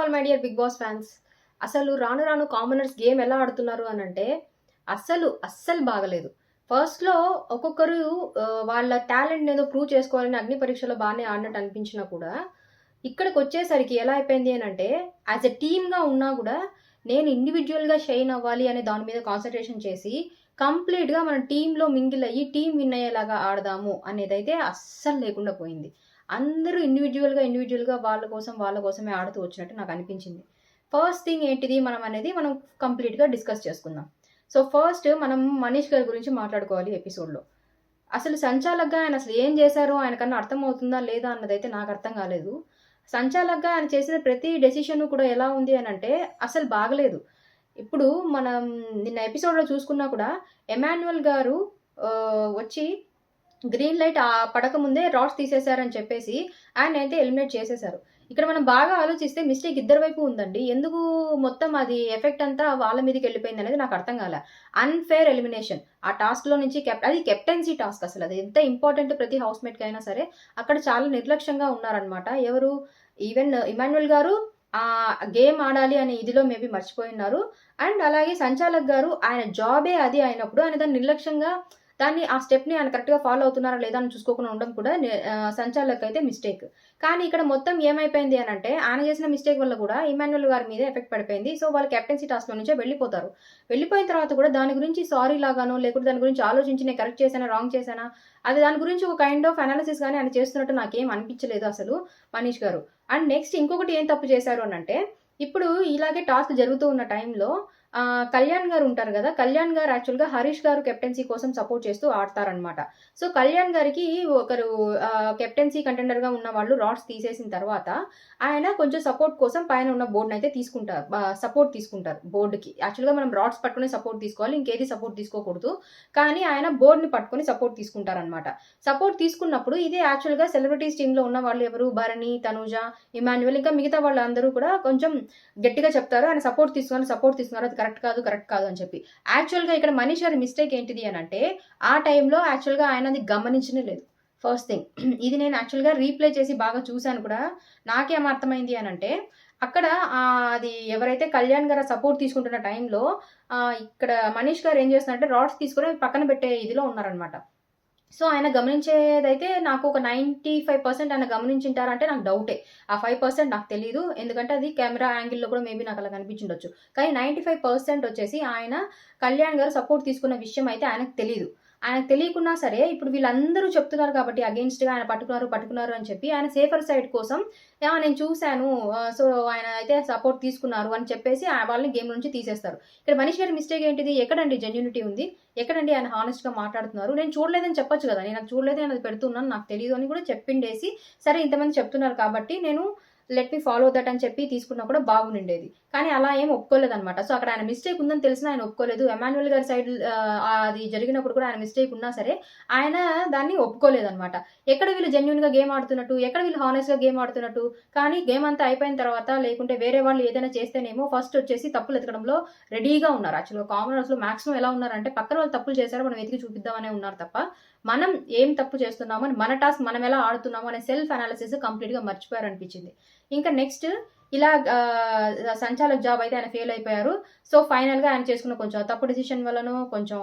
All my dear Bigg Boss fans. అసలు రాను రాను కామనర్స్ గేమ్ ఎలా ఆడుతున్నారు అనంటే అస్సలు బాగలేదు. ఫస్ట్‌లో ఒక్కొక్కరు వాళ్ళ టాలెంట్‌ని ఏదో ప్రూవ్ చేసుకోవాలని అగ్ని పరీక్షలో బానే ఆడినట్టు అనిపించినా కూడా, ఇక్కడికొచ్చేసరికి ఎలా అయిపోయింది అనంటే, యాస్ ఎ టీమ్‌గా ఉన్నా గూడా నేను ఇండివిడ్యుయల్‌గా షైన్ అవ్వాలి అనే దాని మీద కాన్సంట్రేషన్ చేసి, కంప్లీట్‌గా మన టీమ్‌లో మింగిల్ అయ్యి టీమ్ విన్ అయ్యేలాగా ఆడదాము అనేదైతే అస్సలు లేకుండా పోయింది. అందరూ ఇండివిడ్యుయల్‌గా వాళ్ళ కోసమే ఆడుతూ వచ్చినట్టు నాకనిపించింది. ఫస్ట్ థింగ్ ఏంటిది మనం కంప్లీట్‌గా డిస్కస్ చేసుకుందాం. సో, ఫస్ట్ మనం మనీష్ గారి గురించి మాట్లాడుకోవాలి ఎపిసోడ్‌లో. అసలు సంచాలక్‌గా ఆయన అసలు ఏం చేశారో ఆయనకన్నా అర్థమవుతుందా లేదా అన్నదైతే నాకర్థం కాలేదు. సంచాలక్‌గా ఆయన చేసిన ప్రతి డెసిషను కూడా ఎలా ఉంది అనంటే అసలు బాగలేదు. ఇప్పుడు మనం నిన్న ఎపిసోడ్‌లో చూసుకున్నా కూడా ఎమాన్యుయల్ గారు వచ్చి గ్రీన్ లైట్ పడకముందే రాడ్స్ తీసేశారని చెప్పేసి ఆయనైతే ఎలిమినేట్ చేసేశారు. ఇక్కడ మనం బాగా ఆలోచిస్తే మిస్టేక్ ఇద్దరి వైపు ఉందండి. ఎందుకు మొత్తం అది ఎఫెక్ట్ అంతా వాళ్ళ మీదకెళ్ళిపోయిందనేది నాకు అర్థం కాలా. Unfair elimination. ఆ టాస్క్‌లో నుంచి అది కెప్టెన్సీ టాస్క్ అసలు. అది ఎంత ఇంపార్టెంట్ ప్రతి హౌస్‌మేట్‌కైనా సరే, అక్కడ చాలా నిర్లక్ష్యంగా ఉన్నారనమాట. ఎవరు? ఈవెన్ ఇమాన్యుయల్ గారు గేమ్ ఆడాలి అనే ఇదిలో మేబీ మర్చిపోయున్నారు. అండ్ అలాగే సంచాలక్ గారు ఆయన జాబే అది అయినప్పుడు ఆయన దాన్ని నిర్లక్ష్యంగా ఆ స్టెప్‌ని ఆయన కరెక్ట్‌గా ఫాలో అవుతున్నారా లేదా అని చూసుకోకుండా ఉండడం కూడా సంచాలక్ అయితే మిస్టేక్. కానీ ఇక్కడ మొత్తం ఏమైపోయింది అనంటే, ఆయన చేసిన మిస్టేక్ వల్ల కూడా ఇమాన్యుయల్ గారి మీదే ఎఫెక్ట్ పడిపోయింది. సో, వాళ్ళు కెప్టెన్సీ టాస్క్‌లో నుంచే వెళ్ళిపోతారు. వెళ్ళిపోయిన తర్వాత కూడా దాని గురించి సారీ లాగానో, లేకపోతే దాని గురించి ఆలోచించి నేను కరెక్ట్ చేశానా, రాంగ్ చేశానా, అది దాని గురించి ఒక కైండ్ ఆఫ్ అనాలిసిస్ గాని ఆయన చేస్తున్నట్టు నాకేం అనిపించలేదు అసలు మనీష్ గారు. అండ్ నెక్స్ట్ ఇంకొకటి ఏం తప్పు చేశారు అనంటే, ఇప్పుడు ఇలాగే టాస్క్ జరుగుతూ ఉన్న టైంలో కళ్యాణ్ గారు ఉంటారు గదా! కళ్యాణ్ గారు యాక్చువల్‌గా హరీష్ గారు కెప్టెన్సీ కోసం సపోర్ట్ చేస్తూ ఆడతారనమాట. సో, కళ్యాణ్ గారికి ఒకరు కెప్టెన్సీ కంటెండర్‌గా ఉన్న వాళ్ళు రాడ్స్ తీసేసిన తర్వాత, ఆయన కొంచెం సపోర్ట్ కోసం పైన ఉన్న బోర్డ్‌నయితే తీసుకుంటారు. సపోర్ట్ తీసుకుంటారు బోర్డ్‌కి. యాక్చువల్‌గా మనం రాడ్స్ పట్టుకునే సపోర్ట్ తీసుకోవాలి. ఇంకేది సపోర్ట్ తీసుకోకూడదు. కానీ ఆయన బోర్డ్‌ని పట్టుకొని సపోర్ట్ తీసుకుంటారనమాట. సపోర్ట్ తీసుకున్నప్పుడు ఇది యాక్చువల్‌గా సెలబ్రిటీస్ టీమ్‌లో ఉన్న వాళ్ళు ఎవరు? భరణి, తనూజ, ఇమాన్యుయల్ ఇంకా మిగతా వాళ్ళందరూ కూడా కొంచెం గట్టిగా చెప్తారు. ఆయన సపోర్ట్ తీసుకున్నారు. అది కరెక్ట్ కాదు అని చెప్పి. యాక్చువల్‌గా ఇక్కడ మనీష్ గారి మిస్టేక్ ఏంటిది అనంటే, ఆ టైంలో యాక్చువల్‌గా ఆయన అది గమనించనే లేదు. First thing. ఇది నేను యాక్చువల్‌గా రీప్లే చేసి బాగా చూసాను కూడా. నాకేం అర్థమైంది అనంటే, అక్కడ అది ఎవరైతే కళ్యాణ్ గారు సపోర్ట్ తీసుకుంటున్న టైంలో ఇక్కడ మనీష్ గారు ఏం చేస్తున్నారంటే రాడ్స్ తీసుకొని పక్కన పెట్టే ఇదిలో ఉన్నారనమాట. సో, ఆయన గమనించేదైతే నాకు ఒక 95% ఆయన గమనించుంటారంటే నాకు డౌటే. ఆ 5% నాకు తెలీదు. ఎందుకంటే అది కెమెరా యాంగిల్‌లో కూడా మేబీ నాకలా కనిపించుండొచ్చు. కానీ 95% వచ్చేసి ఆయన కళ్యాణ్ గారు సపోర్ట్ తీసుకున్న విషయం అయితే ఆయనకు తెలీదు. ఆయనకు తెలియకున్నా సరే ఇప్పుడు వీళ్ళందరూ చెప్తున్నారు కాబట్టి అగెయిన్స్ట్‌గా ఆయన పట్టుకున్నారు అని చెప్పి ఆయన సేఫర్ సైడ్ కోసం నేను చూసాను. సో, ఆయన అయితే సపోర్ట్ తీసుకున్నారు అని చెప్పేసి వాళ్ళని గేమ్ నుంచి తీసేస్తారు. ఇక్కడ మనీష్ గారి మిస్టేక్ ఏంటిది? ఎక్కడండి జెన్యూనిటీ ఉంది? ఎక్కడండి ఆయన హానెస్ట్‌గా మాట్లాడుతున్నారు? నేను చూడలేదని చెప్పొచ్చు గదా! నేను అది చూడలేదు, నేను అది పెడుతున్నాను, నాకు తెలీదు అని కూడా చెప్పిండేసి, సరే ఇంతమంది చెప్తున్నారు కాబట్టి నేను లెట్ మీ ఫాలో దట్ అని చెప్పి తీసుకున్నా కూడా బాగుండేది. కానీ అలా ఏం ఒప్పుకోలేదనమాట. సో, అక్కడ ఆయన మిస్టేక్ ఉందని తెలిసినా ఆయన ఒప్పుకోలేదు. ఎమాన్యుయల్ గారి సైడ్ అది జరిగినప్పుడు కూడా ఆయన మిస్టేక్ ఉన్నా సరే, ఆయన దాన్ని ఒప్పుకోలేదనమాట. ఎక్కడ వీళ్ళు జెన్యూన్‌గా గేమ్ ఆడుతున్నట్టు, ఎక్కడ వీళ్ళు హానెస్ట్‌గా గేమ్ ఆడుతున్నట్టు, కానీ గేమ్ అంతా అయిపోయిన తర్వాత లేకుంటే వేరే వాళ్ళు ఏదైనా చేస్తేనేమో ఫస్ట్ వచ్చేసి తప్పులు ఎతకడంలో రెడీగా ఉన్నారు. యాక్చువల్‌గా కామనర్స్‌లో మాక్సిమం ఎలా ఉన్నారంటే పక్కన వాళ్ళు తప్పులు చేశారో మనం వెతికి చూపిద్దామనే ఉన్నారు తప్ప, మనం ఏం తప్పు చేస్తున్నామో, మన టాస్క్ మనం ఎలా ఆడుతున్నామో అనే సెల్ఫ్ అనాలిసిస్ కంప్లీట్‌గా మర్చిపోయారనిపించింది. ఇంకా నెక్స్ట్ ఇలా సంచాలక్ జాబ్ అయితే ఆయన ఫెయిల్ అయిపోయారు. సో, ఫైనల్‌గా ఆయన చేసుకున్న కొంచెం తప్పు డెసిషన్ వల్లనో, కొంచెం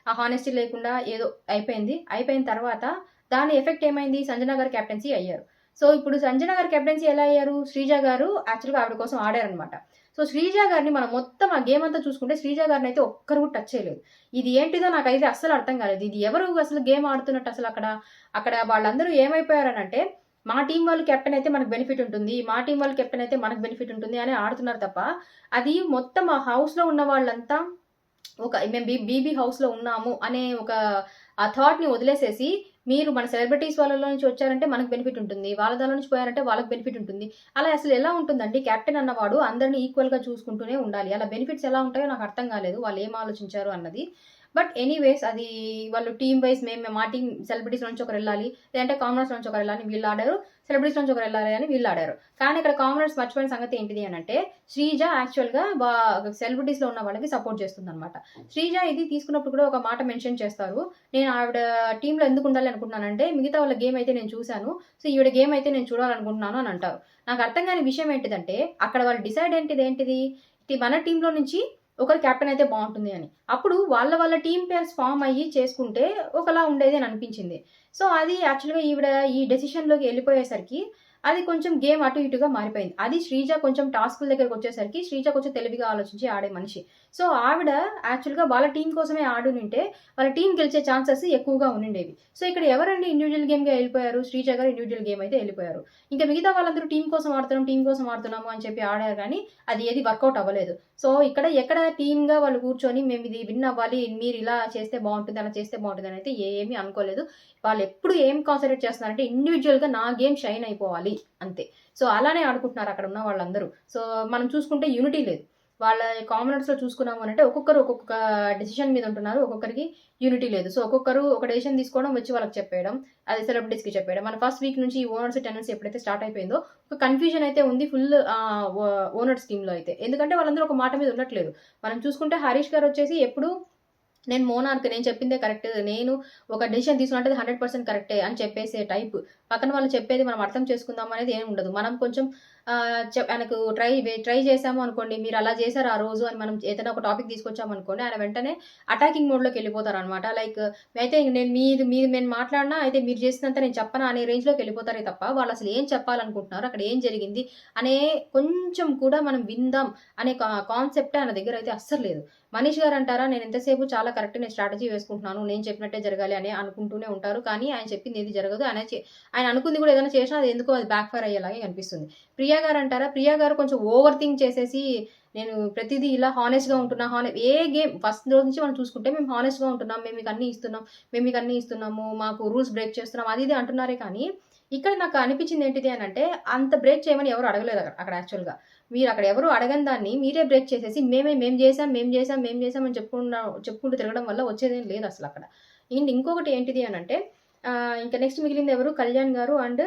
ఆ హానెస్టీ లేకుండా ఏదో అయిపోయింది. అయిపోయిన తర్వాత దాని ఎఫెక్ట్ ఏమైంది? సంజన గారు కెప్టెన్సీ అయ్యారు. సో, ఇప్పుడు సంజన గారు కెప్టెన్సీ ఎలా అయ్యారు? శ్రీజ గారు యాక్చువల్‌గా ఆవిడ కోసం ఆడారనమాట. సో, శ్రీజ గారిని మనం మొత్తం ఆ గేమ్ అంతా చూసుకుంటే శ్రీజ గారినైతే ఒక్కరు కూడా టచ్ చేయలేదు. ఇది ఏంటిదో నాకైతే అస్సలు అర్థం కాలేదు. ఇది ఎవరు అసలు గేమ్ ఆడుతున్నట్టు అక్కడ వాళ్ళందరూ ఏమైపోయారనంటే, మా టీమ్ వాళ్ళు కెప్టెన్ అయితే మనకు బెనిఫిట్ ఉంటుంది. మా టీమ్ వాళ్ళు కెప్టెన్ అయితే మనకు బెనిఫిట్ ఉంటుంది అని ఆడుతున్నారు తప్ప, అది మొత్తం ఆ హౌస్‌లో ఉన్న వాళ్ళంతా మేము బీబీ హౌస్‌లో ఉన్నాము అనే ఒక ఆ థాట్‌ని వదిలేసేసి, మీరు మన సెలబ్రిటీస్ వాళ్ళలో నుంచి వచ్చారంటే మనకు బెనిఫిట్ ఉంటుంది. వాళ్ళ దానిలో నుంచి పోయారంటే వాళ్ళకి బెనిఫిట్ ఉంటుంది. అలా అసలు ఎలా ఉంటుందండి? కెప్టెన్ అన్నవాడు అందరిని ఈక్వల్‌గా చూసుకుంటూనే ఉండాలి. అలా బెనిఫిట్స్ ఎలా ఉంటాయో నాకు అర్థం కాలేదు. వాళ్ళు ఏం ఆలోచించారు అన్నది. బట్ ఎనీవేస్ అది వాళ్ళు టీమ్ వైస్ మా టీమ్ సెలబ్రిటీస్ నుంచి ఒకరెళ్ళాలి. లేదంటే కామనర్స్ నుంచి ఒకరెళ్ళాలి. వీళ్ళు ఆడారు. సెలబ్రిటీస్ నుంచి ఒకరు వెళ్ళాలి అని వీళ్ళు ఆడారు. కానీ ఇక్కడ కామనర్స్ మర్చిపోయిన సంగతి ఏంటిది అని అంటే శ్రీజ యాక్చువల్గా సెలబ్రిటీస్లో ఉన్న వాళ్ళకి సపోర్ట్ చేస్తుంది అనమాట. శ్రీజ ఇది తీసుకున్నప్పుడు కూడా ఒక మాట మెన్షన్ చేస్తారు, నేను ఆవిడ టీంలో ఎందుకు ఉండాలి అనుకుంటున్నానంటే మిగతా వాళ్ళ గేమ్ అయితే నేను చూశాను, సో ఈవిడ గేమ్ అయితే నేను చూడాలనుకుంటున్నాను అని అంటారు. నాకు అర్థం కాని విషయం ఏంటిదంటే అక్కడ వాళ్ళు డిసైడ్ ఏంటిది మన టీంలో నుంచి ఒకరు కెప్టెన్ అయితే బాగుంటుంది అని. అప్పుడు వాళ్ళ టీం పేర్స్ ఫామ్ అయ్యి చేసుకుంటే ఒకలా ఉండేది అని అనిపించింది. సో అది యాక్చువల్గా ఈవిడ ఈ డెసిషన్లోకి వెళ్ళిపోయేసరికి అది కొంచెం గేమ్ అటు ఇటుగా మారిపోయింది. అది శ్రీజ కొంచెం టాస్కుల దగ్గరకు వచ్చేసరికి శ్రీజ కొంచెం తెలివిగా ఆలోచించి ఆడే మనిషి. సో ఆవిడ యాక్చువల్గా వాళ్ళ టీం కోసమే ఆడునింటే వాళ్ళ టీం గెలిచే ఛాన్సెస్ ఎక్కువగా ఉండిండేవి. సో ఇక్కడ ఎవరండి ఇండివిజువల్ గేమ్గా వెళ్ళిపోయారు, శ్రీజ గారు ఇండివిజువల్ గేమ్ అయితే వెళ్ళిపోయారు. ఇంకా మిగతా వాళ్ళందరూ టీం కోసం ఆడుతున్నాము అని చెప్పి ఆడారు, కానీ అది ఏది వర్కౌట్ అవ్వలేదు. సో ఎక్కడ టీమ్గా వాళ్ళు కూర్చొని మేము ఇది విన్ అవ్వాలి, మీరు ఇలా చేస్తే బాగుంటుంది అలా చేస్తే బాగుంటుంది అని అయితే ఏమీ అనుకోలేదు. వాళ్ళు ఎప్పుడు ఏం కాన్సన్ట్రేట్ చేస్తున్నారంటే ఇండివిజువల్గా నా గేమ్ షైన్ అయిపోవాలి అంతే. సో అలానే ఆడుకుంటున్నారు అక్కడ ఉన్న వాళ్ళందరూ. సో మనం చూసుకుంటే యూనిటీ లేదు. వాళ్ళ కామనర్స్లో చూసుకున్నాము అంటే ఒక్కొక్కరు ఒక్కొక్క డెసిషన్ మీద ఉంటున్నారు, ఒక్కొక్కరికి యూనిటీ లేదు. సో ఒక్కొక్కరు ఒక డెసిషన్ తీసుకోవడం వచ్చి వాళ్ళకి చెప్పేయడం, అది సెలబ్రిటీస్కి చెప్పేయడం. మన ఫస్ట్ వీక్ నుంచి ఈ ఓనర్స్ టెనెన్సీ ఎప్పుడైతే స్టార్ట్ అయిపోయిందో ఒక కన్ఫ్యూజన్ అయితే ఉంది ఫుల్ ఓనర్స్ టీంలో అయితే. ఎందుకంటే వాళ్ళందరూ ఒక మాట మీద ఉండట్లేదు. మనం చూసుకుంటే హరీష్ గారు వచ్చేసి ఎప్పుడు నేను మోనార్క్, నేను చెప్పిందే కరెక్ట్, నేను ఒక డెసిషన్ తీసుకున్నట్టు 100% కరెక్టే అని చెప్పేసే టైప్. పక్కన వాళ్ళు చెప్పేది మనం అర్థం చేసుకుందాం అనేది ఏమి ఉండదు. మనం కొంచెం ఆయనకు ట్రై చేసాము అనుకోండి, మీరు అలా చేశారు ఆ రోజు అని మనం ఏదైనా ఒక టాపిక్ తీసుకొచ్చాము అనుకోండి, ఆయన వెంటనే అటాకింగ్ మోడ్లోకి వెళ్ళిపోతారు అనమాట. లైక్ అయితే నేను మాట్లాడినా అయితే మీరు చేసినంత నేను చెప్పనా అనే రేంజ్లోకి వెళ్ళిపోతారే తప్ప వాళ్ళు అసలు ఏం చెప్పాలనుకుంటున్నారు, అక్కడ ఏం జరిగింది అనే కొంచెం కూడా మనం విందాం అనే కాన్సెప్ట్ ఆయన దగ్గర అయితే అస్సలు లేదు. మనీష్ గారు అంటారా, నేను ఎంతసేపు చాలా కరెక్ట్, నేను స్ట్రాటజీ వేసుకుంటున్నాను, నేను చెప్పినట్టే జరగాలి అని అనుకుంటూనే ఉంటారు, కానీ ఆయన చెప్పింది ఏది జరగదు. ఆయన అనుకుంది కూడా ఏదైనా చేసినా అది ఎందుకో అది బ్యాక్ ఫైర్ అయ్యేలాగే కనిపిస్తుంది. ప్రియా గారు అంటారా, ప్రియా గారు కొంచెం ఓవర్ థింక్ చేసేసి నేను ప్రతిదీ ఇలా హానెస్ట్గా ఉంటున్నా, ఏ గేమ్ ఫస్ట్ రోజు నుంచి మనం చూసుకుంటే మేము హానెస్ట్గా ఉంటున్నాం, మేము మీకు అన్నీ ఇస్తున్నాము, మాకు రూల్స్ బ్రేక్ చేస్తున్నాం అది ఇది అంటున్నారే, కానీ ఇక్కడ నాకు అనిపించింది ఏంటిది అని అంటే అంత బ్రేక్ చేయమని ఎవరు అడగలేదు అక్కడ. యాక్చువల్గా మీరు అక్కడ ఎవరు అడగని దాన్ని మీరే బ్రేక్ చేసేసి మేము చేసాం అని చెప్పుకుంటూ తిరగడం వల్ల వచ్చేదేం లేదు అసలు అక్కడ. ఇంకొకటి ఏంటిది అని అంటే ఇంకా నెక్స్ట్ మిగిలింది ఎవరు, కళ్యాణ్ గారు అండ్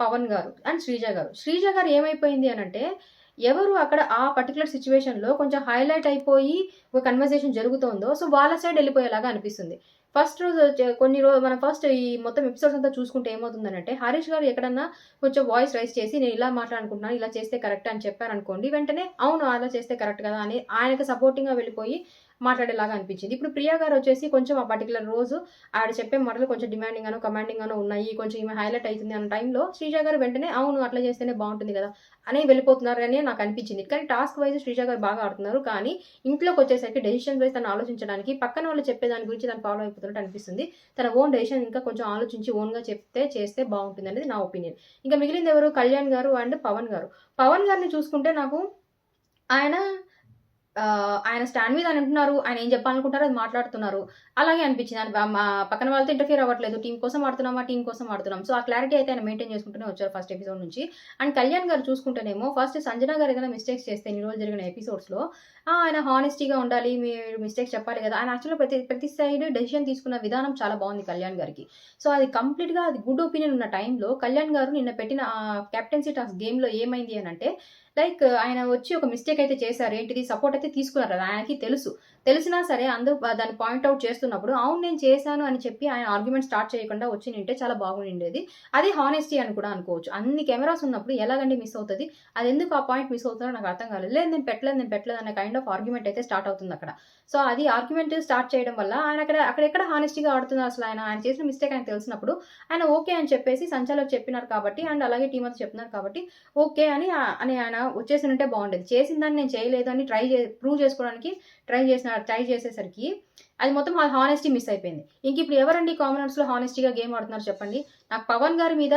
పవన్ గారు అండ్ శ్రీజ గారు ఏమైపోయింది అని అంటే ఎవరు అక్కడ ఆ పర్టికులర్ సిచ్యువేషన్లో కొంచెం హైలైట్ అయిపోయి ఒక కన్వర్సేషన్ జరుగుతుందో సో వాళ్ళ సైడ్ వెళ్ళిపోయేలాగా అనిపిస్తుంది. ఫస్ట్ రోజు మనం ఫస్ట్ ఈ మొత్తం ఎపిసోడ్స్ అంతా చూసుకుంటే ఏమవుతుందనంటే హరీష్ గారు ఎక్కడన్నా కొంచెం వాయిస్ రైస్ చేసి నేను ఇలా మాట్లాడుకుంటున్నాను, ఇలా చేస్తే కరెక్ట్ అని చెప్పారనుకోండి, వెంటనే అవును అలా చేస్తే కరెక్ట్ కదా అని ఆయనకు సపోర్టింగ్గా వెళ్ళిపోయి మాట్లాడేలాగా అనిపించింది. ఇప్పుడు ప్రియా గారు వచ్చేసి కొంచెం ఆ పర్టికులర్ రోజు ఆవిడ చెప్పే మాటలు కొంచెం డిమాండింగ్ గానో కమాండింగ్ గానో ఉన్నాయి, కొంచెం ఈమె హైలైట్ అవుతుంది అన్న టైంలో శ్రీజ గారు వెంటనే అవును అట్లా చేస్తేనే బాగుంటుంది కదా అని వెళ్ళిపోతున్నారు అని నాకు అనిపించింది. కానీ టాస్క్ వైజ్ శ్రీజ గారు బాగా ఆడుతున్నారు, కానీ ఇంట్లోకి వచ్చేసరికి డెసిషన్ వైజ్ తను ఆలోచించడానికి పక్కన వాళ్ళు చెప్పే దాని గురించి తను ఫాలో అయిపోతున్నట్టు అనిపిస్తుంది. తన ఓన్ డెసిషన్ ఇంకా కొంచెం ఆలోచించి ఓన్గా చేస్తే బాగుంటుంది అనేది నా ఒపీనియన్. ఇంకా మిగిలింది ఎవరు, కళ్యాణ్ గారు అండ్ పవన్ గారిని చూసుకుంటే నాకు ఆయన స్టాండ్ మీద అని అంటున్నారు, ఆయన ఏం చెప్పాలనుకుంటారో అది మాట్లాడుతున్నారు అలాగే అనిపించింది. పక్కన వాళ్ళతో ఇంటర్ఫియర్ అవ్వట్లేదు, టీం కోసం ఆడుతున్నాం. సో ఆ క్లారిటీ అయితే ఆయన మెయింటైన్ చేసుకుంటూనే వచ్చారు ఫస్ట్ ఎపిసోడ్ నుంచి. అండ్ కళ్యాణ్ గారు చూసుకుంటేనేమో ఫస్ట్ సంజన గారు ఏదైనా మిస్టేక్స్ చేస్తే ఈ రోజు జరిగిన ఎపిసోడ్స్లో ఆయన హానెస్టీగా ఉండాలి, మీరు మిస్టేక్స్ చెప్పాలి కదా, ఆయన యాక్చువల్గా ప్రతి సైడ్ డెసిషన్ తీసుకున్న విధానం చాలా బాగుంది కళ్యాణ్ గారికి. సో అది కంప్లీట్గా అది గుడ్ ఒపీనియన్ ఉన్న టైంలో కళ్యాణ్ గారు నిన్న పెట్టిన కెప్టెన్సీ టాస్క్ గేమ్లో ఏమైంది అని అంటే లైక్ ఆయన వచ్చి ఒక మిస్టేక్ అయితే చేశారు, ఏంటిది సపోర్ట్ అయితే తీసుకున్నారు, అది ఆయనకి తెలిసినా సరే అందరూ దాన్ని పాయింట్అవుట్ చేస్తున్నప్పుడు అవును నేను చేశాను అని చెప్పి ఆయన ఆర్గ్యుమెంట్ స్టార్ట్ చేయకుండా వచ్చి నింటే చాలా బాగుండేది. అది హానెస్టీ అని కూడా అనుకోవచ్చు. అన్ని కెమెరాస్ ఉన్నప్పుడు ఎలాగండి మిస్ అవుతుంది, అది ఎందుకు ఆ పాయింట్ మిస్ అవుతుందో నాకు అర్థం కాలేదు. లేదు నేను పెట్టలేదు అనే కైండ్ ఆఫ్ ఆర్గ్యుమెంట్ అయితే స్టార్ట్ అవుతుంది అక్కడ. సో అది ఆర్గ్యుమెంట్ స్టార్ట్ చేయడం వల్ల ఆయన అక్కడెక్కడ హానెస్టీగా ఆడుతున్నారు అసలు. ఆయన చేసిన మిస్టేక్ ఆయన తెలిసినప్పుడు ఆయన ఓకే అని చెప్పేసి సంచాలకు చెప్పినారు కాబట్టి అండ్ అలాగే టీం అంతా చెప్తున్నారు కాబట్టి ఓకే అని ఆయన వచ్చేసి ఉంటే బాగుండేది. చేసిన దాన్ని నేను చేయలేదు అని ప్రూవ్ చేసుకోవడానికి ట్రై చేసేసరికి అది మొత్తం ఆ హానెస్టీ మిస్ అయిపోయింది. ఇంక ఇప్పుడు ఎవరండి కామనర్స్లో హానెస్టీగా గేమ్ ఆడుతున్నారు చెప్పండి. నాకు పవన్ గారి మీద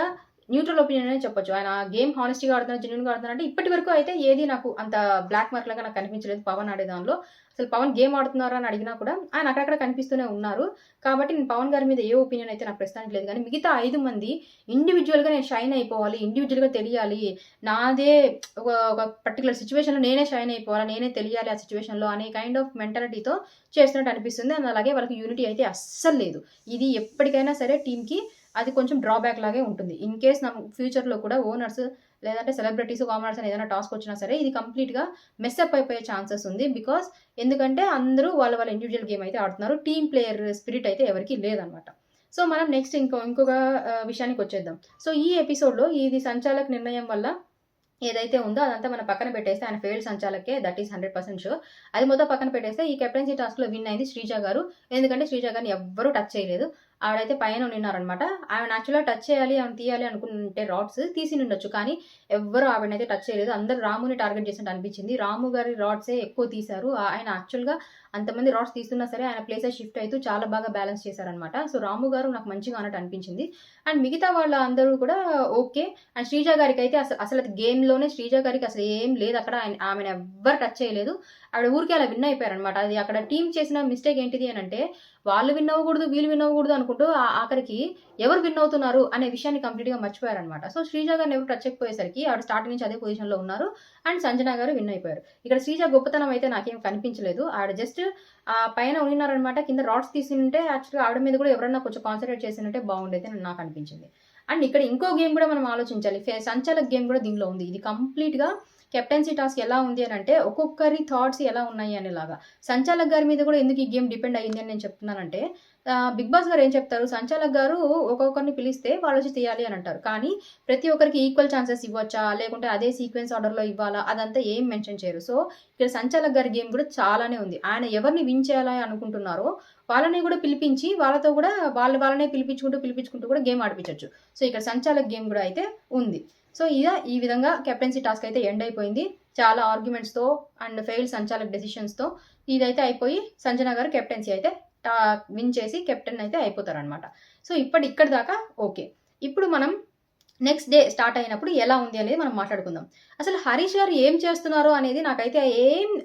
న్యూట్రల్ ఒపీనియన్ అని చెప్పొచ్చు. ఆయన గేమ్ హానెస్టీగా ఆడుతున్నారు, జెన్యూన్గా ఆడుతున్నారు అంటే ఇప్పటి వరకు అయితే ఏది నాకు అంత బ్లాక్ మార్క్ లాగా నాకు కనిపించలేదు పవన్ ఆడే దానిలో. అసలు పవన్ గేమ్ ఆడుతున్నారా అని అడిగినా కూడా ఆయన అక్కడక్కడ కనిపిస్తూనే ఉన్నారు. కాబట్టి నేను పవన్ గారి మీద ఏ ఒపీనియన్ అయితే నాకు ప్రస్తుతానికి లేదు. కానీ మిగతా 5 మంది ఇండివిజువల్గా నేను షైన్ అయిపోవాలి, ఇండివిజువల్గా తెలియాలి, నాదే ఒక పర్టికులర్ సిచ్యువేషన్లో నేనే షైన్ అయిపోవాలి, నేనే తెలియాలి ఆ సిచ్యువేషన్లో అనే కైండ్ ఆఫ్ మెంటాలిటీతో చేస్తున్నట్టు అనిపిస్తుంది. అండ్ అలాగే వాళ్ళకి యూనిటీ అయితే అస్సలు లేదు. ఇది ఎప్పటికైనా సరే టీంకి అది కొంచెం డ్రాబ్యాక్ లాగే ఉంటుంది. ఇన్ కేస్ ఫ్యూచర్‌లో కూడా ఓనర్స్ లేదంటే సెలబ్రిటీస్, కామనర్స్ అని ఏదైనా టాస్క్ వచ్చినా సరే ఇది కంప్లీట్‌గా మెస్అప్ అయిపోయే ఛాన్సెస్ ఉంది. ఎందుకంటే అందరూ వాళ్ళ ఇండివిడ్యువల్ గేమ్ అయితే ఆడుతున్నారు. టీమ్ ప్లేయర్ స్పిరిట్ అయితే ఎవరికీ లేదనమాట. సో, మనం నెక్స్ట్ ఇంకొక విషయానికొచ్చేద్దాం. సో, ఈ ఎపిసోడ్‌లో ఇది సంచాలక్ నిర్ణయం వల్ల ఏదైతే ఉందో అదంతా మనం పక్కన పెట్టేస్తే ఆయన ఫెయిల్డ్ సంచాలకే దట్ ఈస్ 100% షూర్. అది మొత్తం పక్కన పెట్టేస్తే ఈ కెప్టెన్సీ టాస్క్‌లో విన్ అయింది శ్రీజ గారు. ఎందుకంటే శ్రీజ గారిని ఎవ్వరూ టచ్ చేయలేదు. ఆవిడైతే పైన నిన్నారనమాట. ఆమెను యాక్చువల్‌గా టచ్ చేయాలి, ఆమెను తీయాలి అనుకుంటే రాడ్స్ తీసినుండొచ్చు. కానీ ఎవ్వరు ఆవిడనైతే టచ్ చేయలేదు. అందరూ రాముని టార్గెట్ చేసినట్టు అనిపించింది. రాము గారి రాడ్సే ఎక్కువ తీశారు. ఆయన యాక్చువల్‌గా అంతమంది రాడ్స్ తీస్తున్నా సరే ఆయన ప్లేసెస్ షిఫ్ట్ అయితూ చాలా బాగా బ్యాలెన్స్ చేశారనమాట. సో, రాము గారు నాకు మంచిగా అన్నట్టు అనిపించింది. అండ్ మిగతా వాళ్ళందరూ కూడా ఓకే. అండ్ శ్రీజ గారికైతే అసలు గేమ్‌లోనే శ్రీజ గారికి అసలు ఏం లేదు అక్కడ. ఆమెను ఎవ్వరు టచ్ చేయలేదు. ఆవిడ ఊరికే అలా విన్ అయిపోయారనమాట. అది అక్కడ టీమ్ చేసిన మిస్టేక్ ఏంటిది అనంటే వాళ్ళు విన్ అవ్వకూడదు, వీళ్ళు విన్ అవ్వకూడదు అనుకుంటూ ఆఖరికి ఎవరు విన్ అవుతున్నారు అనే విషయాన్ని కంప్లీట్‌గా మర్చిపోయారనమాట. సో, శ్రీజ గారిని ఎవరు టచ్ చేయకపోయేసరికి ఆవిడ స్టార్టింగ్ నుంచి అదే పొజిషన్‌లో ఉన్నారు. అండ్ సంజన గారు విన్ అయిపోయారు. ఇక్కడ శ్రీజ గొప్పతనం అయితే నాకేం కనిపించలేదు. ఆవిడ జస్ట్ పైన ఉన్నారనమాట. కింద రాడ్స్ తీసింటే యాక్చువల్‌గా ఆవిడ మీద కూడా ఎవరైనా కొంచెం కాన్సంట్రేట్ చేసినుంటే బాగుండేది నాకు అనిపించింది. అండ్ ఇక్కడ ఇంకో గేమ్ కూడా మనం ఆలోచించాలి. సంచాలక్ గేమ్ కూడా దీనిలో ఉంది. ఇది కంప్లీట్‌గా కెప్టెన్సీ టాస్క్ ఎలా ఉంది అనంటే ఒక్కొక్కరి థాట్స్ ఎలా ఉన్నాయి అనేలాగా. సంచాలక్ గారి మీద కూడా ఎందుకు ఈ గేమ్ డిపెండ్ అయ్యింది అని నేను చెప్తున్నానంటే బిగ్ బాస్ గారు ఏం చెప్తారు, సంచాలక్ గారు ఒక్కొక్కరిని పిలిస్తే వాళ్ళొచ్చి తీయాలి అని అంటారు. కానీ ప్రతి ఒక్కరికి ఈక్వల్ ఛాన్సెస్ ఇవ్వచ్చా, లేకుంటే అదే సీక్వెన్స్ ఆర్డర్‌లో ఇవ్వాలా అదంతా ఏం మెన్షన్ చేయరు. సో, ఇక్కడ సంచాలక్ గారి గేమ్ కూడా చాలానే ఉంది. ఆయన ఎవరిని విన్ చేయాలని అనుకుంటున్నారో వాళ్ళని కూడా పిలిపించి వాళ్ళతో కూడా వాళ్ళనే పిలిపించుకుంటూ కూడా గేమ్ ఆడిపించొచ్చు. సో, ఇక్కడ సంచాలక్ గేమ్ కూడా అయితే ఉంది. సో, ఈ విధంగా కెప్టెన్సీ టాస్క్ అయితే ఎండ్ అయిపోయింది. చాలా ఆర్గ్యుమెంట్స్‌తో అండ్ ఫెయిల్డ్ సంచాలక్ డెసిషన్స్‌తో ఇదైతే అయిపోయి సంజన గారు కెప్టెన్సీ అయితే విన్ చేసి కెప్టెన్ అయితే అయిపోతారనమాట. సో, ఇక్కడి దాకా ఓకే. ఇప్పుడు మనం నెక్స్ట్ డే స్టార్ట్ అయినప్పుడు ఎలా ఉంది అనేది మనం మాట్లాడుకుందాం. అసలు హరీష్ గారు ఏం చేస్తున్నారో అనేది నాకైతే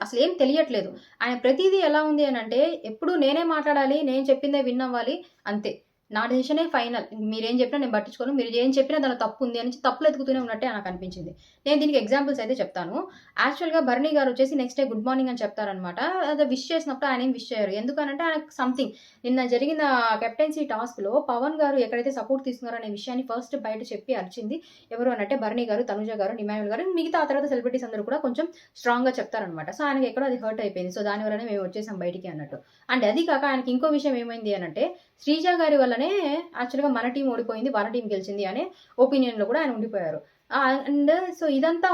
అసలేం తెలియట్లేదు. ఆయన ప్రతీదీ ఎలా ఉంది అనంటే ఎప్పుడు నేనే మాట్లాడాలి, నేను చెప్పిందే విన్ అవ్వాలి అంతే. నా డెసిషనే ఫైనల్. మీరేం చెప్పినా నేను పట్టించుకోను. మీరు ఏం చెప్పినా దాంట్లో తప్పు ఉంది అని తప్పులు ఎతుకుతూనే ఉన్నట్టే నాకు అనిపించింది. నేను దీనికి ఎగ్జాంపుల్స్ అయితే చెప్తాను. యాక్చువల్‌గా భరణి గారు వచ్చేసి నెక్స్ట్ డే గుడ్ మార్నింగ్ అని చెప్తారనమాట. అది విష్ చేసినప్పుడు ఆయన ఏం విష్ చేయరు. ఎందుకనంటే ఆయనకు సంథింగ్ నిన్న జరిగిన కెప్టెన్సీ టాస్క్‌లో పవన్ గారు ఎక్కడైతే సపోర్ట్ తీసుకున్నారో అనే విషయాన్ని ఫస్ట్ బయట చెప్పి అరిచింది ఎవరు అనంటే భరణి గారు, తనుజ గారు, నిమాయుల్ గారు మిగతా ఆ తర్వాత సెలబ్రిటీస్ అందరూ కూడా కొంచెం స్ట్రాంగ్‌గా చెప్తారనమాట. సో, ఆయనకి ఎక్కడో అది హర్ట్ అయిపోయింది. సో, దానివల్లనే మేము వచ్చేసాం బయటికి అన్నట్టు. అండ్ అది కాక ఆయనకి ఇంకో విషయం ఏమైంది అనంటే శ్రీజ గారి వల్లనే యాక్చువల్‌గా మన టీమ్ ఓడిపోయింది. వాళ్ళ టీమ్ గెలిచింది అనే ఒపీనియన్‌లో కూడా ఆయన ఉండిపోయారు. అండ్ సో, ఇదంతా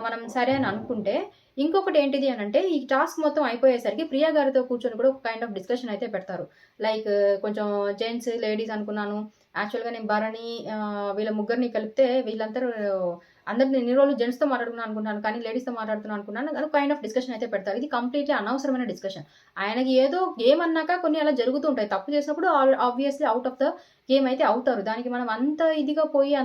మనం సరే అని అనుకుంటే ఇంకొకటి ఏంటిది అనంటే ఈ టాస్క్ మొత్తం అయిపోయేసరికి ప్రియా గారితో కూర్చొని కూడా ఒక కైండ్ ఆఫ్ డిస్కషన్ అయితే పెడతారు. లైక్ కొంచెం జెంట్స్, లేడీస్ అనుకున్నాను. యాక్చువల్‌గా నేను భరణి వీళ్ళ ముగ్గురిని కలిపితే అందరిని ఎన్ని రోజులు జెంట్స్‌తో మాట్లాడుకున్నాను అనుకున్నాను. కానీ లేడీస్‌తో మాట్లాడుతున్నాను అనుకున్నాను. అది కైండ్ ఆఫ్ డిస్కషన్ అయితే పెడతారు. ఇది కంప్లీట్‌లీ అనవసరమైన డిస్కషన్. ఆయనకి ఏదో గేమ్ అన్నాక కొన్ని అలా జరుగుతూ ఉంటాయి. తప్పు చేసినప్పుడు obviously out of the game అయితే అవుతారు. దానికి మనం అంత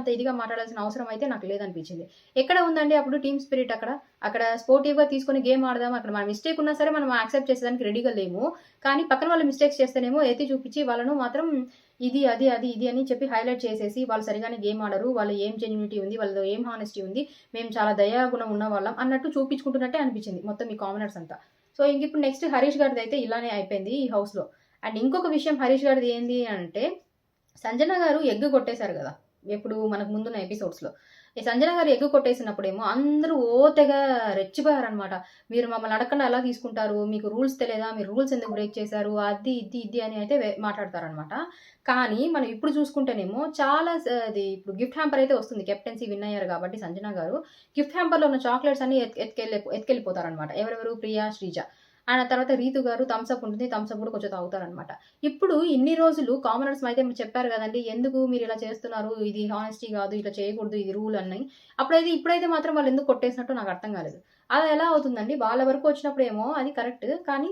ఇదిగా మాట్లాడాల్సిన అవసరం అయితే నాకు లేదనిపించింది. ఎక్కడ ఉందండి అప్పుడు టీమ్ స్పిరిట్ అక్కడ? అక్కడ స్పోర్టివ్‌గా తీసుకొని గేమ్ ఆడదాం. అక్కడ మన మిస్టేక్ ఉన్నా సరే మనం యాక్సెప్ట్ చేసేదానికి రెడీగా లేము. కానీ పక్కన వాళ్ళు మిస్టేక్స్ చేస్తేనేమో ఎత్తి చూపించి వాళ్ళను మాత్రం ఇది అని చెప్పి హైలైట్ చేసేసి వాళ్ళు సరిగానే గేమ్ ఆడరు. వాళ్ళు ఏం జెన్యూనిటీ ఉంది, వాళ్ళలో ఏం హానెస్టీ ఉంది, మేము చాలా దయాగుణం ఉన్నవాళ్ళం అన్నట్టు చూపించుకుంటున్నట్టే అనిపించింది మొత్తం ఈ కామనర్స్ అంతా. సో, ఇప్పుడు నెక్స్ట్ హరీష్ గారిది అయితే ఇలానే అయిపోయింది ఈ హౌస్‌లో. అండ్ ఇంకొక విషయం హరీష్ గారిది ఏంది అంటే సంజన గారు ఎగ్ కొట్టేశారు కదా! ఎప్పుడు మనకు ముందున్న ఎపిసోడ్స్‌లో. ఈ సంజన గారు ఎగ్ కొట్టేసినప్పుడేమో అందరూ తెగ రెచ్చిపోయారనమాట. మీరు మమ్మల్ని అడగకుండా ఎలా తీసుకుంటారు? మీకు రూల్స్ తెలియదా? మీరు రూల్స్ ఎందుకు బ్రేక్ చేశారు? అది, ఇది అని అయితే మాట్లాడతారనమాట. కానీ మనం ఇప్పుడు చూసుకుంటేనేమో చాలా అది ఇప్పుడు గిఫ్ట్ హ్యాంపర్ అయితే వస్తుంది. కెప్టెన్సీ విన్ అయ్యారు కాబట్టి సంజన గారు గిఫ్ట్ హ్యాంపర్‌లో ఉన్న చాక్లెట్స్ అన్నీ ఎత్తుకెళ్ళిపోతారనమాట. ఎవరెవరు? ప్రియా, శ్రీజ. ఆ తర్వాత రీతు గారు థమ్స్ అప్ ఉంటుంది. థమ్స్ అప్ కూడా కొంచెం తాగుతారనమాట. ఇప్పుడు ఇన్ని రోజులు కామనర్స్ అయితే చెప్పారు కదండీ! ఎందుకు మీరు ఇలా చేస్తున్నారు? ఇది హానెస్టీ కాదు. ఇట్లా చేయకూడదు. ఇది రూల్ అని. ఇప్పుడైతే మాత్రం వాళ్ళు ఎందుకు కొట్టేసినట్టు నాకు అర్థం కాలేదు. అలా ఎలా అవుతుందండి? వాళ్ళ వరకు వచ్చినప్పుడేమో అది కరెక్ట్. కానీ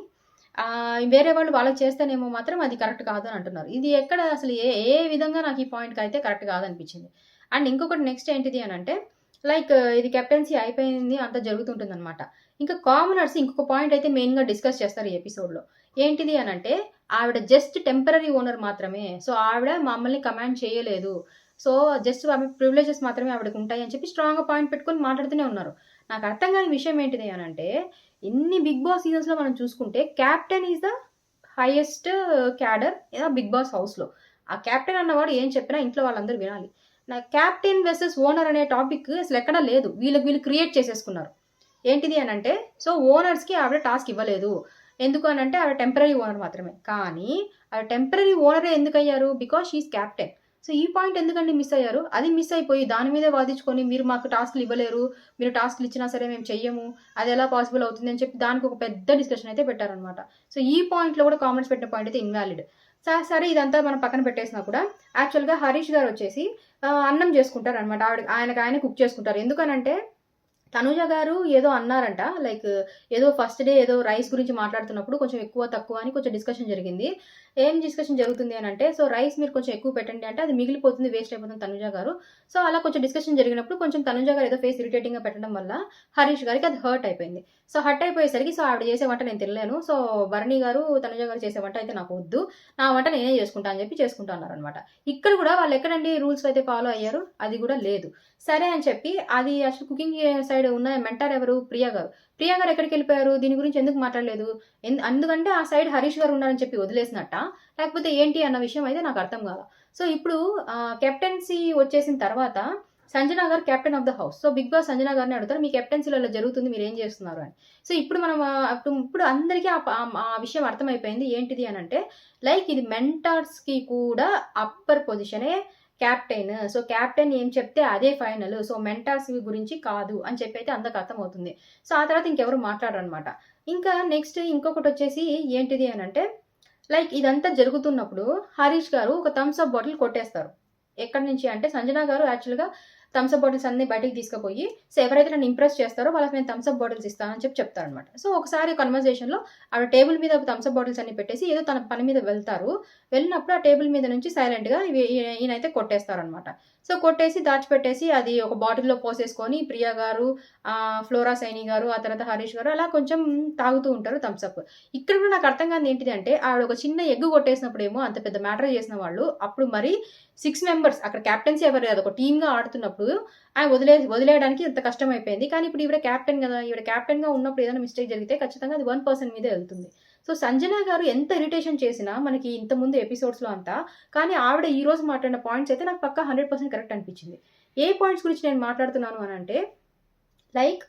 వేరే వాళ్ళు వాళ్ళకి చేస్తేనేమో మాత్రం అది కరెక్ట్ కాదు అని అంటున్నారు. ఇది ఎక్కడ అసలు ఏ ఏ విధంగా నాకు ఈ పాయింట్‌కి అయితే కరెక్ట్ కాదనిపించింది. అండ్ ఇంకొకటి నెక్స్ట్ ఏంటిది అనంటే లైక్ ఇది కెప్టెన్సీ అయిపోయింది. అంతా జరుగుతుంటుందనమాట. ఇంకా కామనర్స్ ఇంకొక పాయింట్ అయితే మెయిన్‌గా డిస్కస్ చేస్తారు ఈ ఎపిసోడ్‌లో. ఏంటిది అనంటే ఆవిడ జస్ట్ టెంపరరీ ఓనర్ మాత్రమే. సో, ఆవిడ మమ్మల్ని కమాండ్ చేయలేదు. సో, జస్ట్ ఆమె ప్రివిలేజెస్ మాత్రమే ఆవిడకి ఉంటాయి అని చెప్పి స్ట్రాంగ్‌గా పాయింట్ పెట్టుకొని మాట్లాడుతూనే ఉన్నారు. నాకు అర్థం కాని విషయం ఏంటిది అనంటే ఇన్ని బిగ్ బాస్ సీజన్స్‌లో మనం చూసుకుంటే captain is the highest cadre Bigg Boss హౌస్‌లో. ఆ క్యాప్టెన్ అన్నవాడు ఏం చెప్పినా ఇంట్లో వాళ్ళందరూ వినాలి. నా క్యాప్టెన్ వర్సెస్ ఓనర్ అనే టాపిక్ అసలు ఎక్కడా లేదు. వీళ్ళు క్రియేట్ చేసేసుకున్నారు. ఏంటిది అనంటే, సో ఓనర్స్‌కి ఆవిడ టాస్క్ ఇవ్వలేదు. ఎందుకు అనంటే ఆవిడ టెంపరరీ ఓనర్ మాత్రమే. కానీ ఆవిడ టెంపరరీ ఓనరే ఎందుకయ్యారు? Because she is captain. So ఈ పాయింట్ ఎందుకండి మిస్ అయ్యారు? అది మిస్ అయిపోయి దాని మీదే వాదించుకొని మీరు మాకు టాస్క్‌లు ఇవ్వలేరు. మీరు టాస్క్‌లు ఇచ్చినా సరే మేము చెయ్యము. అది ఎలా పాసిబుల్ అవుతుంది అని చెప్పి దానికి ఒక పెద్ద డిస్కషన్ అయితే పెట్టారనమాట. సో ఈ పాయింట్‌లో కూడా కామెంట్స్ పెట్టిన పాయింట్ అయితే ఇన్వాలిడ్. సరే ఇదంతా మనం పక్కన పెట్టేసినా కూడా యాక్చువల్‌గా హరీష్ గారు వచ్చేసి అన్నం చేసుకుంటారనమాట. ఆయనకి కుక్ చేసుకుంటారు. ఎందుకనంటే తనూజ గారు ఏదో అన్నారంట. లైక్ ఏదో ఫస్ట్ డే ఏదో రైస్ గురించి మాట్లాడుతున్నప్పుడు కొంచెం ఎక్కువ, తక్కువ అని కొంచెం డిస్కషన్ జరిగింది. ఏం డిస్కషన్ జరుగుతుంది అనంటే, సో రైస్ మీరు కొంచెం ఎక్కువ పెట్టండి అంటే, అది మిగిలిపోతుంది, వేస్ట్ అయిపోతుంది తనూజ గారు. సో అలా కొంచెం డిస్కషన్ జరిగినప్పుడు కొంచెం తనూజ గారు ఏదో ఫేస్ ఇరిటేటింగ్‌గా పెట్టడం వల్ల హరీష్ గారికి అది హర్ట్ అయిపోయింది. సో హర్ట్ అయిపోయేసరికి సో ఆవిడ చేసే వంట నేను తినలేను. సో భరణి గారు, తనూజ గారు చేసే వంట అయితే నాకు వద్దు. నా వంట నేనే చేసుకుంటా అని చెప్పి చేసుకుంటా అన్నారనమాట. ఇక్కడ కూడా వాళ్ళు ఎక్కడండి రూల్స్ అయితే ఫాలో అయ్యారు? అది కూడా లేదు. సరే అని చెప్పి అది అసలు కుకింగ్ సైడ్ ఉన్న మెంటార్ ఎవరు? ప్రియా గారు. ప్రియా గారు ఎక్కడికెళ్ళిపోయారు? దీని గురించి ఎందుకు మాట్లాడలేదు? అందుకంటే ఆ సైడ్ హరీష్ గారు ఉన్నారని చెప్పి వదిలేసినట్టా? లేకపోతే ఏంటి అన్న విషయం అయితే నాకు అర్థం కాల. సో ఇప్పుడు కెప్టెన్సీ వచ్చేసిన తర్వాత సంజన గారు captain of the house. So Bigg Boss Sanjana గారిని అడుగుతారు, మీ కెప్టెన్సీలో ఇలా జరుగుతుంది, మీరు ఏం చేస్తున్నారు అని. సో ఇప్పుడు మనం ఇప్పుడు అందరికీ ఆ విషయం అర్థమైపోయింది. ఏంటిది అనంటే, లైక్ ఇది మెంటార్స్‌కి కూడా అప్పర్ పొజిషనే క్యాప్టెన్. సో క్యాప్టెన్ ఏం చెప్తే అదే ఫైనల్. సో మెంటార్స్ గురించి కాదు అని చెప్పి అయితే అందరికి అర్థమవుతుంది. సో ఆ తర్వాత ఇంకెవరు మాట్లాడరనమాట. ఇంకా నెక్స్ట్ ఇంకొకటొచ్చేసి ఏంటిది అనంటే, లైక్ ఇదంతా జరుగుతున్నప్పుడు హరీష్ గారు ఒక థమ్స్ అప్ బాటిల్ కొట్టేస్తారు. ఎక్కడి నుంచి అంటే, సంజన గారు యాక్చువల్‌గా థమ్స్ అప్ బాటిల్స్ అన్నీ బయటికి తీసుకుపోయి, సో ఎవరైతే నన్ను ఇంప్రెస్ చేస్తారో వాళ్ళకి నేను థమ్స్ అప్ బాటిల్స్ ఇస్తానని చెప్పి చెప్తారనమాట. సో ఒకసారి కన్వర్జేషన్‌లో ఆవిడ టేబుల్ మీద థమ్స్ అప్ బాటిల్స్ అన్ని పెట్టేసి ఏదో తన పని మీద వెళ్తారు. వెళ్ళినప్పుడు ఆ టేబుల్ మీద నుంచి సైలెంట్‌గా ఈయనైతే కొట్టేస్తారనమాట. సో కొట్టేసి దాచిపెట్టేసి అది ఒక బాటిల్‌లో పోసేసుకొని ప్రియా గారు, ఫ్లోరా సైని గారు, ఆ తర్వాత హరీష్ గారు అలా కొంచెం తాగుతూ ఉంటారు థమ్స్ అప్. ఇక్కడ కూడా నాకు అర్థం కానిది ఏంటిది అంటే, ఆవిడ ఒక చిన్న ఎగ్ కొట్టేసినప్పుడేమో అంత పెద్ద మ్యాటర్ చేసిన వాళ్ళు, అప్పుడు మరి 6 మెంబర్స్ అక్కడ కెప్టెన్సీ ఎవరు లేదు. ఒక టీమ్‌గా ఆడుతున్నప్పుడు ఆయన వదిలేయడానికి ఇంత కష్టమైపోయింది. కానీ ఇప్పుడు ఈవిడ క్యాప్టెన్ గదా! ఈవిడ క్యాప్టెన్‌గా ఉన్నప్పుడు ఏదైనా మిస్టేక్ జరిగితే ఖచ్చితంగా అది 1 పర్సన్ మీదే వెళ్తుంది. సో సంజన గారు ఎంత ఇరిటేషన్ చేసినా మనకి ఇంతకుముందు ఎపిసోడ్స్‌లో అంతా, కానీ ఆవిడ ఈ రోజు మాట్లాడిన పాయింట్స్ అయితే నాకు పక్కా 100% కరెక్ట్ అనిపించింది. ఏ పాయింట్స్ గురించి నేను మాట్లాడుతున్నాను అనంటే, లైక్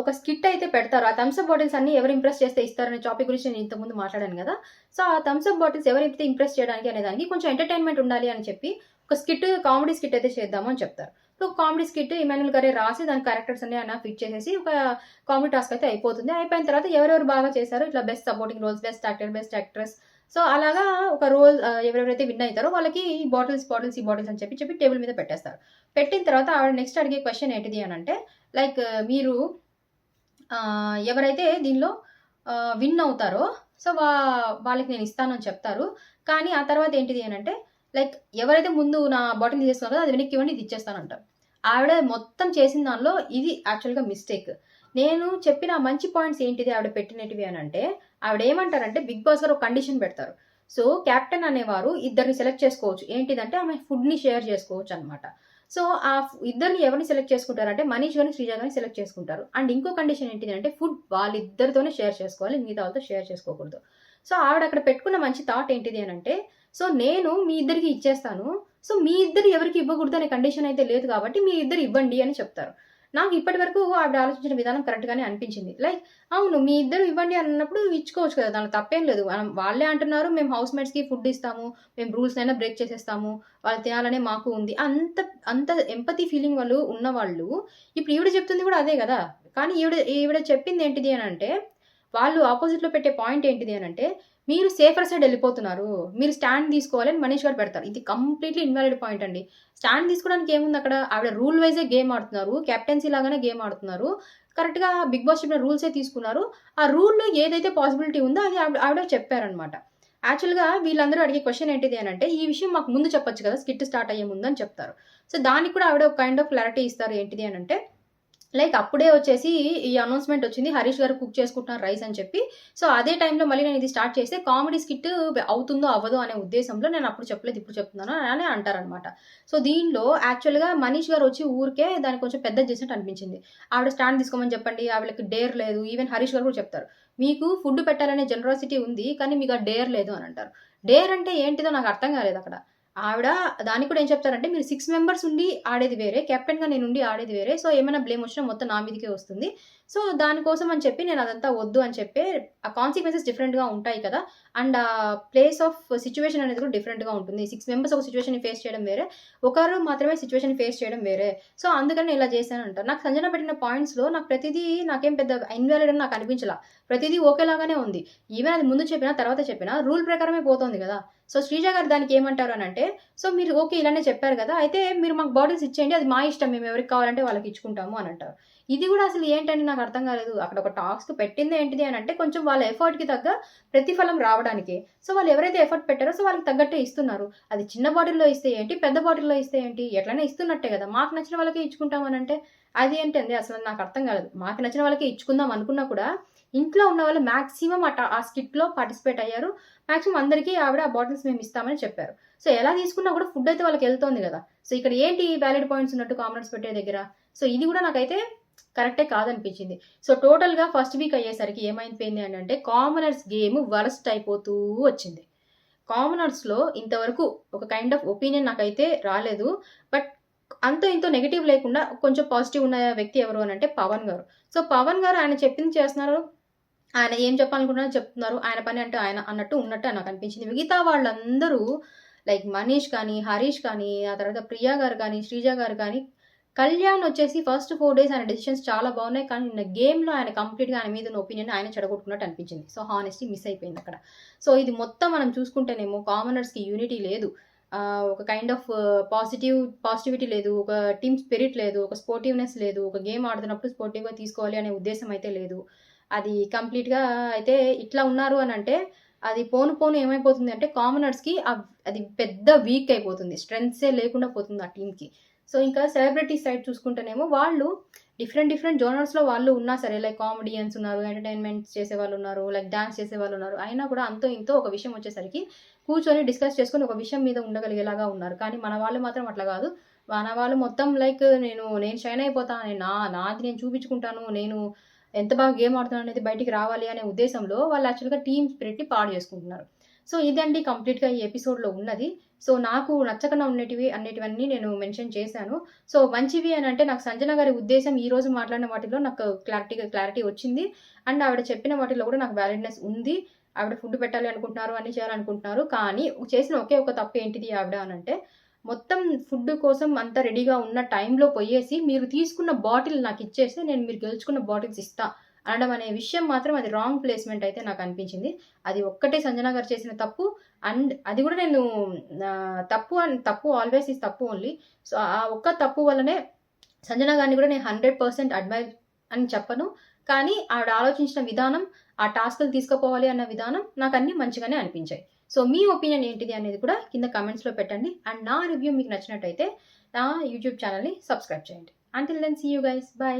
ఒక స్కిట్ అయితే పెడతారు. ఆ థమ్స్ అప్ బాటిల్స్ అన్నీ ఎవరు ఇంప్రెస్ చేస్తే ఇస్తారనే టాపిక్ గురించి నేను ఇంతకుముందు మాట్లాడాను గదా! సో ఆ థమ్స్ అప్ బాటిల్స్ ఎవరైతే ఇంప్రెస్ చేయడానికి అనే దానికి కొంచెం ఎంటర్‌టైన్‌మెంట్ ఉండాలి అని చెప్పి ఒక కామెడీ స్కిట్ అయితే చేద్దాము అని చెప్తారు. సో కామెడీ స్కిట్ ఇమాన్యుల్ గారే రాసి దాని క్యారెక్టర్స్ అన్ని ఆయన ఫిట్ చేసేసి ఒక కామెడీ టాస్క్ అయితే అయిపోతుంది. అయిపోయిన తర్వాత ఎవరెవరు బాగా చేశారో ఇట్లా best supporting roles, best actor, best actress, so అలాగా ఒక రోల్ ఎవరెవరైతే విన్ అయితారో వాళ్ళకి ఈ బాటిల్స్ అని చెప్పి టేబుల్ మీద పెట్టేస్తారు. పెట్టిన తర్వాత ఆవిడ నెక్స్ట్ అడిగే క్వెషన్ ఏంటిది అనంటే, లైక్ మీరు ఎవరైతే దీనిలో విన్ అవుతారో సో వాళ్ళకి నేను ఇస్తాను అని చెప్తారు. కానీ ఆ తర్వాత ఏంటిది అనంటే, లైక్ ఎవరైతే ముందు నా బాటిల్ తీసేసుకున్నారో అది వెనక్కి ఇవ్వండి, ఇది ఇచ్చేస్తానంటారు. ఆవిడ మొత్తం చేసిన దానిలో ఇది యాక్చువల్‌గా మిస్టేక్. నేను చెప్పిన మంచి పాయింట్స్ ఏంటిది ఆవిడ పెట్టినటివి అనంటే, ఆవిడ ఏమంటారంటే బిగ్ బాస్ గారు ఒక కండిషన్ పెడతారు. సో కెప్టెన్ అనేవారు ఇద్దరిని సెలెక్ట్ చేసుకోవచ్చు. ఏంటిదంటే ఆమె ఫుడ్‌ని షేర్ చేసుకోవచ్చు అనమాట. సో ఆ ఇద్దరిని ఎవరిని సెలెక్ట్ చేసుకుంటారంటే మనీష్ గాని, శ్రీజ గాని సెలెక్ట్ చేసుకుంటారు. అండ్ ఇంకో కండిషన్ ఏంటిదంటే ఫుడ్ వాళ్ళిద్దరితోనే షేర్ చేసుకోవాలి. మిగతా వాళ్ళతో షేర్ చేసుకోకూడదు. సో ఆవిడ అక్కడ పెట్టుకున్న మంచి థాట్ ఏంటిది అనంటే, సో నేను మీ ఇద్దరికి ఇచ్చేస్తాను. సో మీ ఇద్దరు ఎవరికి ఇవ్వకూడదు అనే కండిషన్ అయితే లేదు కాబట్టి మీ ఇద్దరు ఇవ్వండి అని చెప్తారు. నాకు ఇప్పటి వరకు ఆవిడ ఆలోచించిన విధానం కరెక్ట్‌గానే అనిపించింది. లైక్ అవును, మీ ఇద్దరు ఇవ్వండి అన్నప్పుడు ఇచ్చుకోవచ్చు కదా! దాంట్లో తప్పేం లేదు. వాళ్ళే అంటున్నారు మేము హౌస్ మేట్స్‌కి ఫుడ్ ఇస్తాము. మేము రూల్స్‌నైనా బ్రేక్ చేసేస్తాము. వాళ్ళు తినాలనే మాకు ఉంది. అంత ఎంపథీ ఫీలింగ్ వాళ్ళు ఉన్నవాళ్ళు ఇప్పుడు ఈవిడ చెప్తుంది కూడా అదే గదా! కానీ ఈవిడ చెప్పింది ఏంటిది అనంటే, వాళ్ళు అపోజిట్‌లో పెట్టే పాయింట్ ఏంటిది అనంటే, మీరు సేఫర్ సైడ్ ఎళ్ళిపోతున్నారు. మీరు స్టాండ్ తీసుకోవాలని మనీష్ గారు పెడతారు. ఇది కంప్లీట్‌లీ ఇన్వాలిడ్ పాయింట్ అండి. స్టాండ్ తీసుకోవడానికి ఏముంది అక్కడ? ఆవిడ రూల్ వైజే గేమ్ ఆడుతున్నారు. కెప్టెన్సీ లాగానే గేమ్ ఆడుతున్నారు. కరెక్ట్‌గా బిగ్ బాస్ చెప్పిన రూల్సే తీసుకున్నారు. ఆ రూల్‌లో ఏదైతే పాసిబిలిటీ ఉందో అది ఆవిడ చెప్పారనమాట. యాక్చువల్‌గా వీళ్ళందరూ అడిగే క్వెషన్ ఏంటిది అనంటే, ఈ విషయం మాకు ముందు చెప్పొచ్చు కదా! స్కిట్ స్టార్ట్ అయ్యే ముందు అని చెప్తారు. సో దానికి కూడా ఆవిడ ఒక కైండ్ ఆఫ్ క్లారిటీ ఇస్తారు. ఏంటిది అనంటే, లైక్ అప్పుడే వచ్చేసి ఈ అనౌన్స్‌మెంట్ వచ్చింది. 'హరీష్ గారు కుక్ చేసుకుంటున్నారు రైస్' అని చెప్పి. సో, అదే టైంలో మళ్ళీ నేను ఇది స్టార్ట్ చేస్తే కామెడీ స్కిట్ అవుతుందో, అవ్వదో అనే ఉద్దేశంలో నేను అప్పుడు చెప్పలేదు, ఇప్పుడు చెప్తున్నాను అని అంటారనమాట. సో, దీనిలో యాక్చువల్‌గా మనీష్ గారు వచ్చి ఊరికే దాన్ని కొంచెం పెద్దది చేసినట్టు అనిపించింది. ఆవిడ స్టాండ్ తీసుకోమని చెప్పండి. ఆవిడకి డేర్ లేదు. ఈవెన్ హరీష్ గారు కూడా చెప్తారు. మీకు ఫుడ్ పెట్టాలనే జనరాసిటీ ఉంది. కానీ మీకు ఆ డేర్ లేదు అని అంటారు. డేర్ అంటే ఏంటిదో నాకు అర్థం కాలేదక్కడ. ఆవిడ దానికి కూడా ఏం చెప్తారంటే, మీరు 6 మెంబర్స్ ఉండి ఆడేది వేరే. కెప్టెన్‌గా నేనుండి ఆడేది వేరే. సో, ఏమైనా బ్లేమ్ వచ్చినా మొత్తం నా మీదకే వస్తుంది. సో, దానికోసం అని చెప్పి నేను అదంతా వద్దు అని చెప్పి ఆ కాన్సిక్వెన్సెస్ డిఫరెంట్‌గా ఉంటాయి కదా! అండ్ ప్లేస్ ఆఫ్ సిట్యుయేషన్ అనేది కూడా డిఫరెంట్‌గా ఉంటుంది. 6 మెంబర్స్ ఒక సిట్యుయేషన్‌ని ఫేస్ చేయడం వేరే. ఒకరు మాత్రమే సిట్యుయేషన్‌ని ఫేస్ చేయడం వేరే. సో, అందుకని నేను ఇలా చేశాను అంటారు. నాకు సంజన పెట్టిన పాయింట్స్‌లో నాకు ప్రతిదీ నాకేం పెద్ద ఇన్వాలిడ్ అని నాకు అనిపించలా. ప్రతిదీ ఓకేలాగానే ఉంది. ఈవెన్ అది ముందు చెప్పినా, తర్వాత చెప్పినా రూల్ ప్రకారమే పోతోంది కదా! సో, శ్రీజ గారు దానికి ఏమంటారు అనంటే, సో, మీరు ఓకే ఇలానే చెప్పారు గదా! అయితే మీరు మాకు బాటిల్స్ ఇచ్చేయండి. అది మా ఇష్టం. మేము ఎవరికి కావాలంటే వాళ్ళకి ఇచ్చుకుంటాము అని అంటారు. ఇది గూడా అసలు ఏంటని నాకు అర్థం కాలేదు. అక్కడ ఒక టాస్క్ పెట్టింది ఏంటిది అనంటే, కొంచెం వాళ్ళ ఎఫర్ట్‌కి తగ్గ ప్రతిఫలం రావడానికే. సో, వాళ్ళు ఎవరైతే ఎఫర్ట్ పెట్టారో సో, వాళ్ళకి తగ్గట్టే ఇస్తున్నారు. అది చిన్న బాటిల్‌లో ఇస్తే ఏంటి? పెద్ద బాటిల్‌లో ఇస్తే ఏంటి? ఎట్లైనా ఇస్తున్నట్టే గదా! మాకు నచ్చిన వాళ్ళకే ఇచ్చుకుంటాం అనంటే, అది ఏంటండి అసలు నాకు అర్థం కాలేదు. మాకు నచ్చిన వాళ్ళకే ఇచ్చుకుందాం అనుకున్నా కూడా, ఇంట్లో ఉన్నవాళ్ళు మాక్సిమం ఆ స్కిట్‌లో పార్టిసిపేట్ అయ్యారు. మాక్సిమం అందరికీ ఆవిడ ఆ బాటిల్స్ మేము ఇస్తామని చెప్పారు. సో, ఎలా తీసుకున్నా కూడా ఫుడ్ అయితే వాళ్ళకెళ్తోంది గదా! సో, ఇక్కడ ఏంటి వాలిడ్ పాయింట్స్ ఉన్నట్టు కామెంట్స్ పెట్టే దగ్గర? సో, ఇది గూడా నాకైతే కరెక్టే కాదనిపించింది. సో, టోటల్‌గా ఫస్ట్ వీక్ అయ్యేసరికి ఏమైపోయింది అనంటే, కామనర్స్ గేమ్ వరస్ట్ అయిపోతూ వచ్చింది. కామనర్స్‌లో ఇంతవరకు ఒక కైండ్ ఆఫ్ ఒపీనియన్ నాకైతే రాలేదు. బట్ అంతో ఇంతో నెగెటివ్ లేకుండా కొంచెం పాజిటివ్ ఉన్న వ్యక్తి ఎవరు అనంటే పవన్ గారు. సో, పవన్ గారు ఆయన చెప్పింది చేస్తున్నారు. ఆయన ఏం చెప్పాలనుకుంటున్నారో చెప్తున్నారు. ఆయన పని అంటే ఆయన అన్నట్టు ఉన్నట్టు నాకనిపించింది. మిగతా వాళ్ళందరూ లైక్ మనీష్ కానీ, హరీష్ కానీ, ఆ తర్వాత ప్రియా గారు గానీ, శ్రీజ గారు గానీ, కళ్యాణ్ వచ్చేసి ఫస్ట్ 4 డేస్ ఆయన డెసిషన్స్ చాలా బాగున్నాయి. కానీ నిన్న గేమ్‌లో ఆయన కంప్లీట్‌గా ఆయన మీద ఉన్న ఒపీనియన్ ఆయనే చెడగొట్టుకున్నట్టు అనిపించింది. సో, హానెస్టీ మిస్ అయిపోయిందక్కడ. సో, ఇది మొత్తం మనం చూసుకుంటేనేమో కామనర్స్‌కి యూనిటీ లేదు. ఒక కైండ్ ఆఫ్ పాజిటివిటీ లేదు. ఒక టీమ్ స్పిరిట్ లేదు. ఒక స్పోర్టివ్‌నెస్ లేదు. ఒక గేమ్ ఆడుతున్నప్పుడు స్పోర్టివ్‌గా తీసుకోవాలి అనే ఉద్దేశ్యం అయితే లేదు. అది కంప్లీట్‌గా అయితే ఇట్లా ఉన్నారు అనంటే, అది పోను పోను ఏమైపోతుంది అంటే కామనర్స్‌కి అది పెద్ద వీక్ అయిపోతుంది. స్ట్రెంగ్త్సే లేకుండా పోతుంది ఆ టీమ్‌కి. సో, ఇంకా సెలబ్రిటీ సైడ్ చూసుకుంటేనేమో వాళ్ళు డిఫరెంట్ జోనర్స్‌లో వాళ్ళు ఉన్నా సరే లైక్ కామెడియన్స్ ఉన్నారు, ఎంటర్‌టైన్‌మెంట్స్ చేసేవాళ్ళున్నారు, లైక్ డాన్స్ చేసేవాళ్ళున్నారు. అయినా కూడా అంతో ఇంతో ఒక విషయం వచ్చేసరికి కూర్చొని డిస్కస్ చేసుకొని ఒక విషయం మీద ఉండగలిగేలాగా ఉన్నారు. కానీ మన వాళ్ళు మాత్రం అట్లా గాదు. మన వాళ్ళు మొత్తం లైక్ నేను షైన్ అయిపోతా. నాది నేను చూపించుకుంటాను. నేను ఎంత బాగా గేమ్ ఆడుతున్నాననేది బయటికి రావాలి అనే ఉద్దేశంలో వాళ్ళు యాక్చువల్‌గా టీమ్ స్పిరిట్‌ని పాడు చేసుకుంటున్నారు. సో, ఇదండి కంప్లీట్‌గా ఈ ఎపిసోడ్‌లో ఉన్నది. సో, నాకు నచ్చకుండా అనేటివన్నీ నేను మెన్షన్ చేశాను. సో, మంచివి అనంటే నాకు సంజన గారి ఉద్దేశ్యం ఈరోజు మాట్లాడిన వాటిలో నాకు క్లారిటీ వచ్చింది. అండ్ ఆవిడ చెప్పిన వాటిలో కూడా నాకు వాలిడ్‌నెస్ ఉంది. ఆవిడ ఫుడ్ పెట్టాలి అనుకుంటున్నారు, అన్నీ చేయాలనుకుంటున్నారు. కానీ చేసిన ఒకే ఒక తప్పు ఏంటిది ఆవిడ అనంటే, మొత్తం ఫుడ్ కోసం అంతా రెడీగా ఉన్న టైంలో పోయేసి, మీరు తీసుకున్న బాటిల్ నాకిచ్చేస్తే నేను మీరు గెలుచుకున్న బాటిల్స్ ఇస్తా అనడం అనే విషయం మాత్రం అది రాంగ్ ప్లేస్‌మెంట్ అయితే నాకనిపించింది. అది ఒక్కటే సంజన గారు చేసిన తప్పు. అండ్ అది కూడా నేను తప్పు ఆల్‌వేస్ ఈస్ తప్పు ఓన్లీ. సో, ఆ ఒక్క తప్పు వల్లనే సంజన గారిని కూడా నేను 100% అడ్మైర్ అని చెప్పను. కానీ ఆవిడ ఆలోచించిన విధానం, ఆ టాస్క్‌లు తీసుకుపోవాలి అన్న విధానం నాకన్నీ మంచిగానే అనిపించాయి. సో, మీ ఒపీనియన్ ఏంటిది అనేది కూడా కింద కామెంట్స్‌లో పెట్టండి. అండ్ నా రివ్యూ మీకు నచ్చినట్టయితే నా యూట్యూబ్ ఛానెల్‌ని సబ్స్క్రైబ్ చేయండి. Until then see you guys. By.